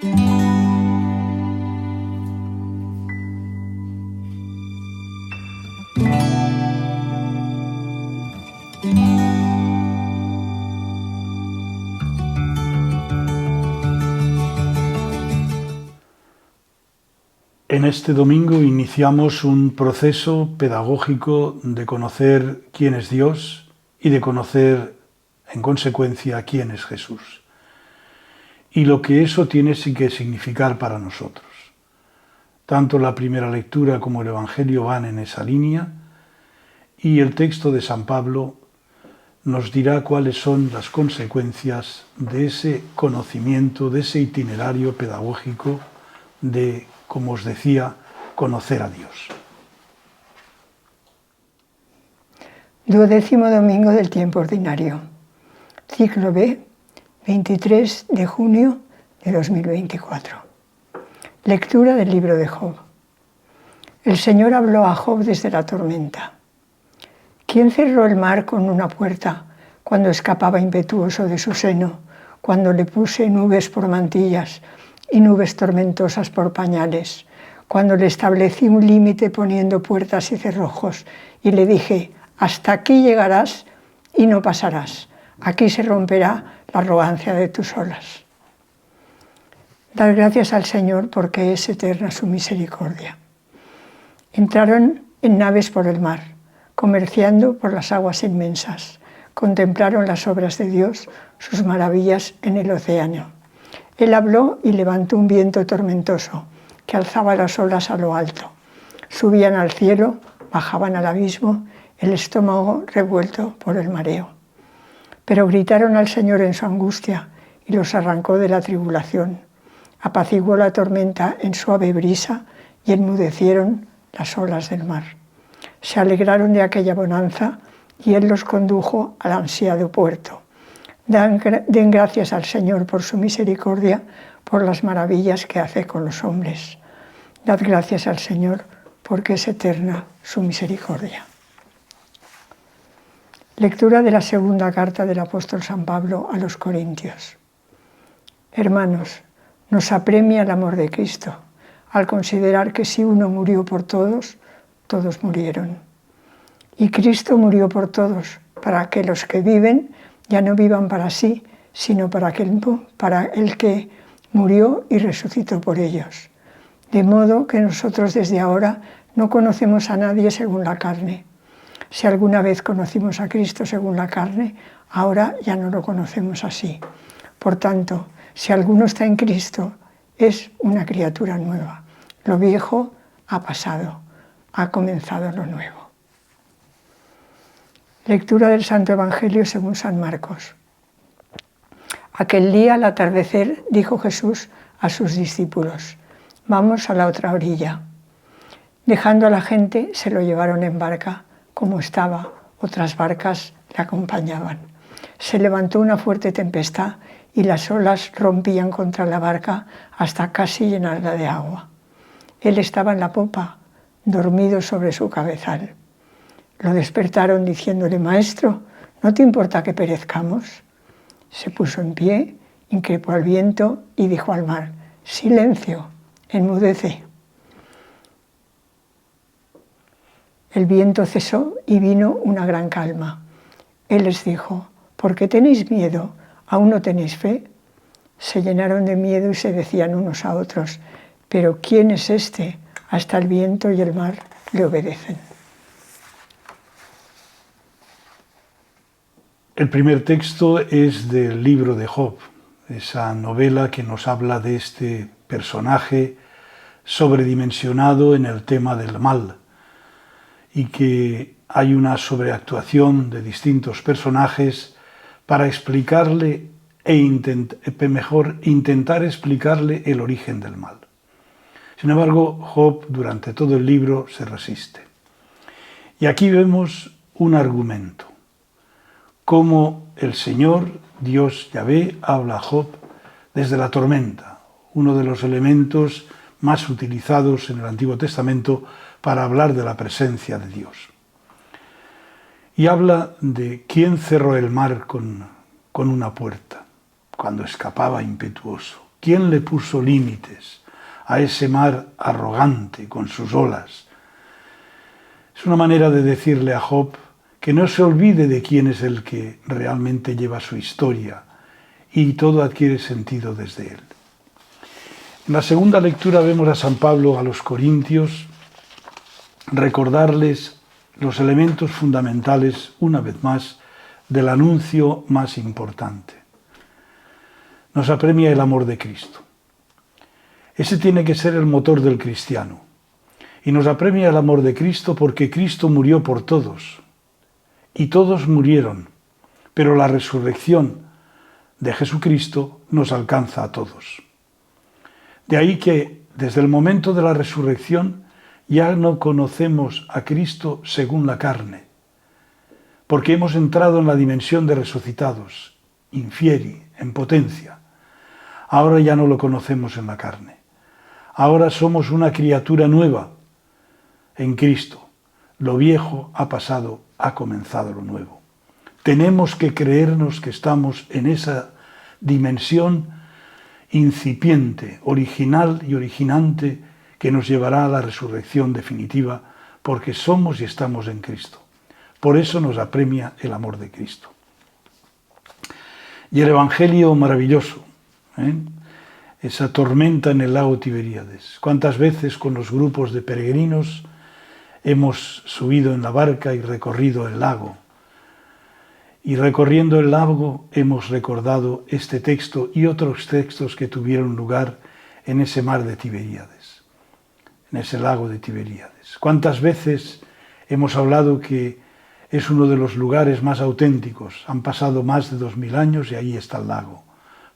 En este domingo iniciamos un proceso pedagógico de conocer quién es Dios y de conocer, en consecuencia, quién es Jesús. Y lo que eso tiene que significar para nosotros. Tanto la primera lectura como el Evangelio van en esa línea, y el texto de San Pablo nos dirá cuáles son las consecuencias de ese conocimiento, de ese itinerario pedagógico de, como os decía, conocer a Dios. 12º domingo del tiempo ordinario. Ciclo B, 23 de junio de 2024. Lectura del libro de Job. El Señor habló a Job desde la tormenta. ¿Quién cerró el mar con una puerta cuando escapaba impetuoso de su seno, cuando le puse nubes por mantillas y nubes tormentosas por pañales, cuando le establecí un límite poniendo puertas y cerrojos y le dije, hasta aquí llegarás y no pasarás, aquí se romperá la arrogancia de tus olas? Dar gracias al Señor porque es eterna su misericordia. Entraron en naves por el mar, comerciando por las aguas inmensas. Contemplaron las obras de Dios, sus maravillas en el océano. Él habló y levantó un viento tormentoso que alzaba las olas a lo alto. Subían al cielo, bajaban al abismo, el estómago revuelto por el mareo. Pero gritaron al Señor en su angustia y los arrancó de la tribulación. Apaciguó la tormenta en suave brisa y enmudecieron las olas del mar. Se alegraron de aquella bonanza y Él los condujo al ansiado puerto. Den gracias al Señor por su misericordia, por las maravillas que hace con los hombres. Dad gracias al Señor porque es eterna su misericordia. Lectura de la segunda carta del apóstol San Pablo a los Corintios. Hermanos, nos apremia el amor de Cristo, al considerar que si uno murió por todos, todos murieron. Y Cristo murió por todos, para que los que viven ya no vivan para sí, sino para el que murió y resucitó por ellos. De modo que nosotros desde ahora no conocemos a nadie según la carne. Si alguna vez conocimos a Cristo según la carne, ahora ya no lo conocemos así. Por tanto, si alguno está en Cristo, es una criatura nueva. Lo viejo ha pasado, ha comenzado lo nuevo. Lectura del Santo Evangelio según San Marcos. Aquel día al atardecer dijo Jesús a sus discípulos, vamos a la otra orilla. Dejando a la gente se lo llevaron en barca, como estaba, otras barcas le acompañaban. Se levantó una fuerte tempestad y las olas rompían contra la barca hasta casi llenarla de agua. Él estaba en la popa, dormido sobre su cabezal. Lo despertaron diciéndole, Maestro, ¿no te importa que perezcamos? Se puso en pie, increpó al viento y dijo al mar, silencio, enmudece. El viento cesó y vino una gran calma. Él les dijo, ¿por qué tenéis miedo? ¿Aún no tenéis fe? Se llenaron de miedo y se decían unos a otros, ¿pero quién es este? Hasta el viento y el mar le obedecen. El primer texto es del libro de Job, esa novela que nos habla de este personaje sobredimensionado en el tema del mal y que hay una sobreactuación de distintos personajes para explicarle intentar explicarle el origen del mal. Sin embargo, Job durante todo el libro se resiste. Y aquí vemos un argumento, cómo el Señor, Dios Yahvé, habla a Job desde la tormenta, uno de los elementos más utilizados en el Antiguo Testamento para hablar de la presencia de Dios. Y habla de quién cerró el mar con una puerta, cuando escapaba impetuoso. ¿Quién le puso límites a ese mar arrogante con sus olas? Es una manera de decirle a Job que no se olvide de quién es el que realmente lleva su historia y todo adquiere sentido desde él. En la segunda lectura vemos a San Pablo a los Corintios recordarles los elementos fundamentales, una vez más, del anuncio más importante. Nos apremia el amor de Cristo. Ese tiene que ser el motor del cristiano. Y nos apremia el amor de Cristo porque Cristo murió por todos. Y todos murieron. Pero la resurrección de Jesucristo nos alcanza a todos. De ahí que desde el momento de la resurrección ya no conocemos a Cristo según la carne, porque hemos entrado en la dimensión de resucitados, infieri, en potencia. Ahora ya no lo conocemos en la carne. Ahora somos una criatura nueva en Cristo. Lo viejo ha pasado, ha comenzado lo nuevo. Tenemos que creernos que estamos en esa dimensión incipiente, original y originante que nos llevará a la resurrección definitiva, porque somos y estamos en Cristo. Por eso nos apremia el amor de Cristo. Y el Evangelio maravilloso, esa tormenta en el lago Tiberíades. ¿Cuántas veces con los grupos de peregrinos hemos subido en la barca y recorrido el lago? Y recorriendo el lago hemos recordado este texto y otros textos que tuvieron lugar en ese mar de Tiberíades, en ese lago de Tiberíades. ¿Cuántas veces hemos hablado que es uno de los lugares más auténticos? Han pasado más de 2000 años y ahí está el lago.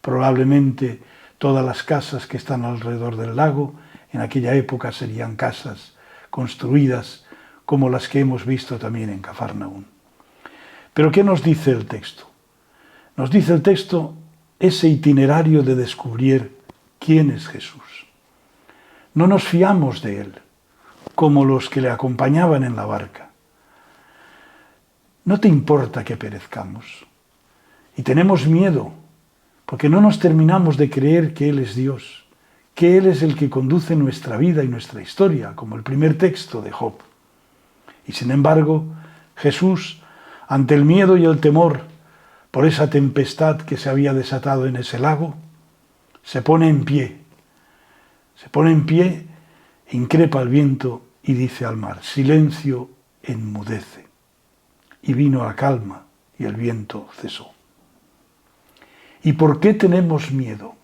Probablemente todas las casas que están alrededor del lago en aquella época serían casas construidas como las que hemos visto también en Cafarnaún. Pero ¿qué nos dice el texto? Nos dice el texto ese itinerario de descubrir quién es Jesús. No nos fiamos de él, como los que le acompañaban en la barca. No te importa que perezcamos. Y tenemos miedo, porque no nos terminamos de creer que Él es Dios, que Él es el que conduce nuestra vida y nuestra historia, como el primer texto de Job. Y sin embargo, Jesús, ante el miedo y el temor por esa tempestad que se había desatado en ese lago, se pone en pie, increpa al viento y dice al mar: silencio, enmudece. Y vino la calma y el viento cesó. ¿Y por qué tenemos miedo?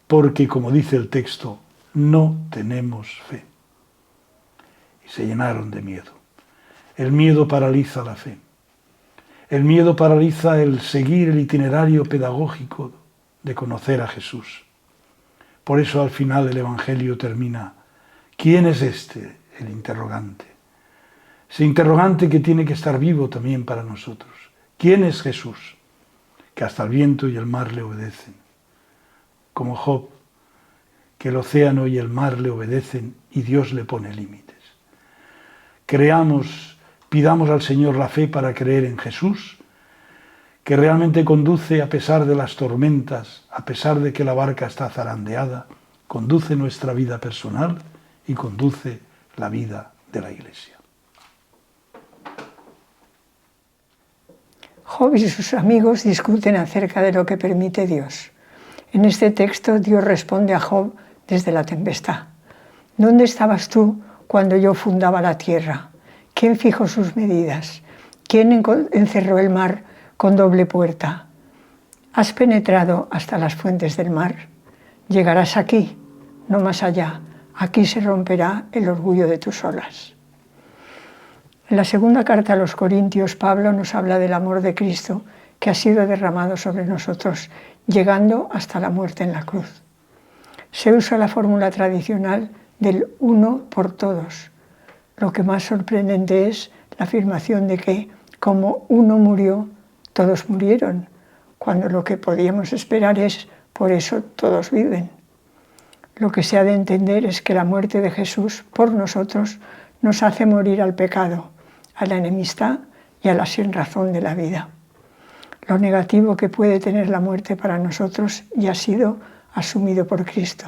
Porque, como dice el texto, no tenemos fe. Y se llenaron de miedo. El miedo paraliza la fe. El miedo paraliza el seguir el itinerario pedagógico de conocer a Jesús. Por eso al final el Evangelio termina: ¿quién es este? El interrogante. Ese interrogante que tiene que estar vivo también para nosotros. ¿Quién es Jesús? Que hasta el viento y el mar le obedecen. Como Job, que el océano y el mar le obedecen y Dios le pone límites. Pidamos al Señor la fe para creer en Jesús, que realmente conduce a pesar de las tormentas, a pesar de que la barca está zarandeada, conduce nuestra vida personal y conduce la vida de la Iglesia. Job y sus amigos discuten acerca de lo que permite Dios. En este texto Dios responde a Job desde la tempestad. ¿Dónde estabas tú cuando yo fundaba la tierra? ¿Quién fijó sus medidas? ¿Quién encerró el mar con doble puerta? ¿Has penetrado hasta las fuentes del mar? Llegarás aquí, no más allá. Aquí se romperá el orgullo de tus olas. En la segunda carta a los Corintios, Pablo nos habla del amor de Cristo que ha sido derramado sobre nosotros, llegando hasta la muerte en la cruz. Se usa la fórmula tradicional del uno por todos. Lo que más sorprendente es la afirmación de que, como uno murió, todos murieron, cuando lo que podíamos esperar es: por eso todos viven. Lo que se ha de entender es que la muerte de Jesús por nosotros nos hace morir al pecado, a la enemistad y a la sinrazón de la vida. Lo negativo que puede tener la muerte para nosotros ya ha sido asumido por Cristo.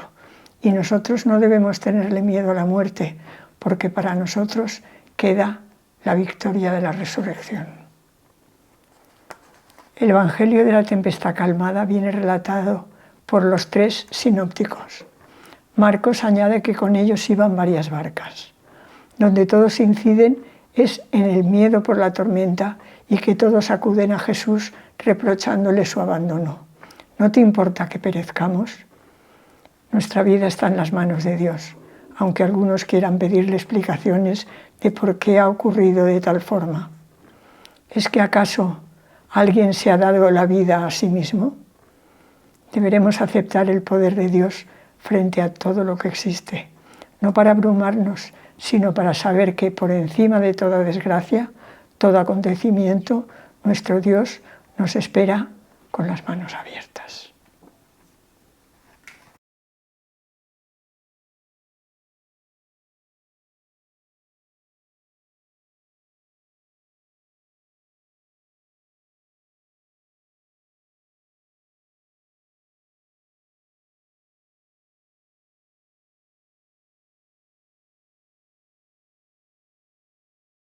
Y nosotros no debemos tenerle miedo a la muerte, porque para nosotros queda la victoria de la resurrección. El Evangelio de la tempestad calmada viene relatado por los 3 sinópticos. Marcos añade que con ellos iban varias barcas. Donde todos inciden es en el miedo por la tormenta y que todos acuden a Jesús reprochándole su abandono. ¿No te importa que perezcamos? Nuestra vida está en las manos de Dios, aunque algunos quieran pedirle explicaciones de por qué ha ocurrido de tal forma. ¿Es que acaso alguien se ha dado la vida a sí mismo? Deberemos aceptar el poder de Dios frente a todo lo que existe, no para abrumarnos, sino para saber que por encima de toda desgracia, todo acontecimiento, nuestro Dios nos espera con las manos abiertas.